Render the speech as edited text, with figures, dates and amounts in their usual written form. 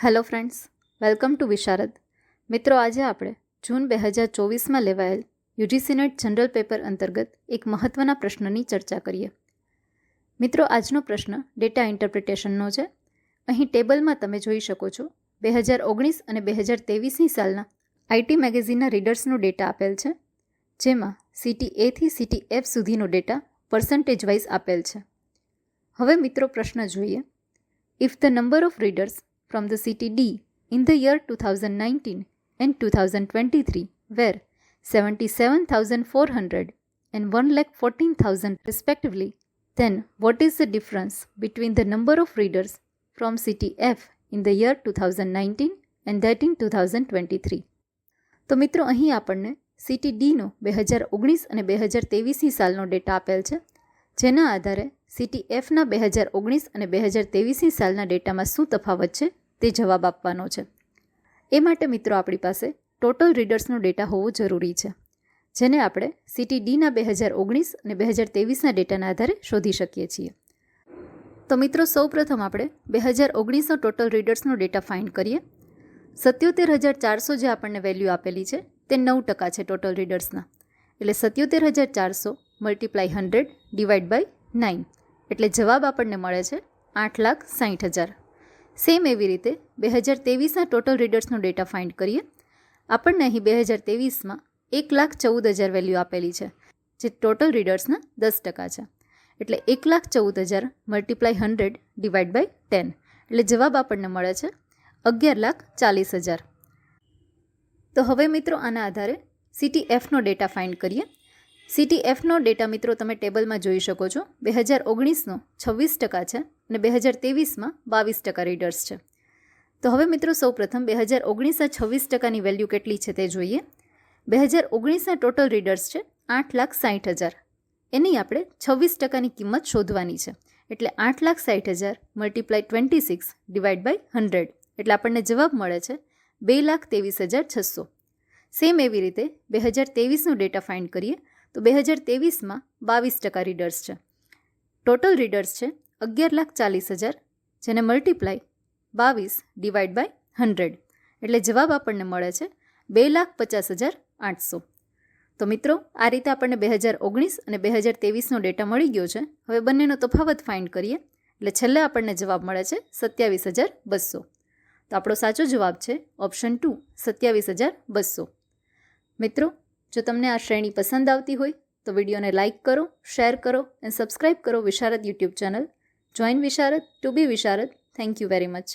Hello friends, welcome to વિશારદ. મિત્રો, આજે આપણે જૂન 2024માં લેવાયેલ યુજીસી નેટ જનરલ પેપર અંતર્ગત એક મહત્ત્વના પ્રશ્નની ચર્ચા કરીએ. મિત્રો, આજનો પ્રશ્ન ડેટા ઇન્ટરપ્રિટેશનનો છે. અહીં ટેબલમાં તમે જોઈ શકો છો 2019 અને 2023ની સાલના આઈટી મેગેઝિનના રીડર્સનો ડેટા આપેલ છે, જેમાં સિટી એથી સિટી એફ સુધીનો ડેટા પર્સન્ટેજ વાઇઝ આપેલ છે. હવે મિત્રો પ્રશ્ન જોઈએ. If the number of readers from the city D in the year 2019 and 2023 were 77,400 and 1,14,000 respectively, then what is the difference between the number of readers from city F in the year 2019 and that in 2023? તો મિત્રો, અહીં આપણને city ડીનો 2019 અને 2023ની સાલનો data આપેલ છે, જેના આધારે city એફના 2019 અને 2023ની સાલના ડેટામાં શું તફાવત છે તે જવાબ આપવાનો છે. એ માટે મિત્રો આપણી પાસે ટોટલ રીડર્સનો ડેટા હોવો જરૂરી છે, જેને આપણે સિટી ડીના 2019 અને 2023ના ડેટાના આધારે શોધી શકીએ છીએ. તો મિત્રો, સૌપ્રથમ આપણે 2019નો ટોટલ રીડર્સનો ડેટા ફાઇન્ડ કરીએ. 77,400 જે આપણને વેલ્યુ આપેલી છે તે 9% છે ટોટલ રીડર્સના. એટલે 77,400 મલ્ટીપ્લાય 100 ડિવાઈડ બાય 9 એટલે જવાબ આપણને મળે છે 8,60,000. સેમ એવી રીતે 2023ના ટોટલ રીડર્સનો ડેટા ફાઇન્ડ કરીએ. આપણને અહીં 2023માં 1,14,000 વેલ્યુ આપેલી છે, જે ટોટલ રીડર્સના 10% છે. એટલે 1,14,000 મલ્ટીપ્લાય 100 ડિવાઈડ બાય 10 એટલે જવાબ આપણને મળે છે 11,40,000. તો હવે મિત્રો આના આધારે સિટી એફનો ડેટા ફાઇન્ડ કરીએ. સિટી એફનો ડેટા મિત્રો તમે ટેબલમાં જોઈ શકો છો. 2019નો 26% છે અને 2023માં 22% રીડર્સ છે. તો હવે મિત્રો સૌપ્રથમ 2019ના 26%ની વેલ્યુ કેટલી છે તે જોઈએ. 2019ના ટોટલ રીડર્સ છે 8,60,000. એની આપણે 26%ની કિંમત શોધવાની છે. એટલે 8,60,000 મલ્ટીપ્લાય 26 ડિવાઈડ બાય 100 એટલે આપણને જવાબ મળે છે 2,23,600. સેમ એવી રીતે 2023નો ડેટા ફાઇન્ડ કરીએ તો 2023માં 22% રીડર્સ છે. ટોટલ રીડર્સ છે 11,40,000, જેને મલ્ટીપ્લાય 22 ડિવાઈડ બાય 100 એટલે જવાબ આપણને મળે છે 2,50,800. તો મિત્રો, આ રીતે આપણને 2019 અને 2023નો ડેટા મળી ગયો છે. હવે બંનેનો તફાવત ફાઇન્ડ કરીએ એટલે છેલ્લે આપણને જવાબ મળે છે 27,200. તો આપણો સાચો જવાબ છે ઓપ્શન 2, 27,200. મિત્રો, જો તમને આ શ્રેણી પસંદ આવતી હોય તો વિડીયોને લાઇક કરો, શેર કરો અને સબસ્ક્રાઇબ કરો Visharad YouTube channel. Join Visharad to be Visharad. Thank you very much.